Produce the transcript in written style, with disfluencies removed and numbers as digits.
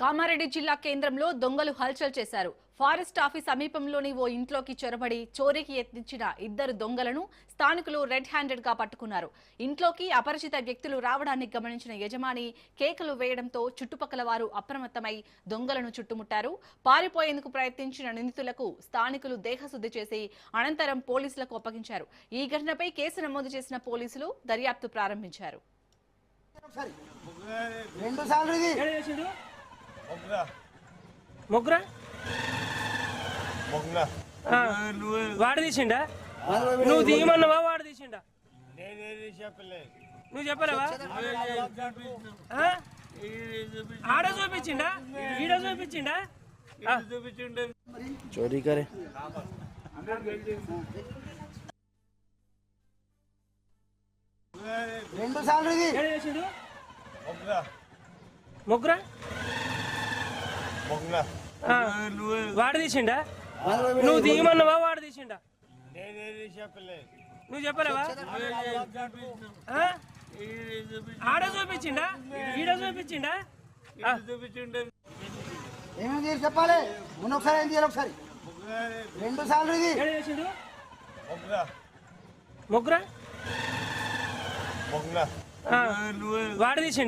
కామారెడ్డి జిల్లా కేంద్రంలో దొంగలు హల్చల్ చేశారు. ఫారెస్ట్ ఆఫీస్ సమీపంలోని ఓ ఇంట్లోకి చొరబడి చోరీకి యత్నించిన ఇద్దరు దొంగలను స్థానికులు రెడ్ హ్యాండెడ్ గా పట్టుకున్నారు. ఇంట్లోకి అపరిచిత వ్యక్తులు రావడాన్ని గమనించిన యజమాని కేకలు వేయడంతో చుట్టుపక్కల వారు అప్రమత్తమై దొంగలను చుట్టుముట్టారు. పారిపోయేందుకు ప్రయత్నించిన నిందితులకు స్థానికులు దేహశుద్ధి చేసి అనంతరం పోలీసులకు అప్పగించారు. ఈ ఘటనపై కేసు నమోదు చేసిన పోలీసులు దర్యాప్తు ప్రారంభించారు. వాడు తీసిండా? నువ్వు తీయమన్నావా? వాడు తీసిండా? నువ్వు చెప్పలేవా? ఆడ చూపించిండా? ఈడ చూపించిండా? चोरी करे ముగ్గురా? వాడు తీసిండా? నువ్వు తీయమన్నావా? వాడు తీసిండా? నువ్వు చెప్పలేవా? ఆడ చూపించిండా? ఈడ చూపించిండా? ఏమేమి చెప్పాలి? మొన్న ఒకసారి ఏం చేయాలి? ఒకసారి 2 సార్లు ఇది ముగ్గురా? వాడు తీసిండా?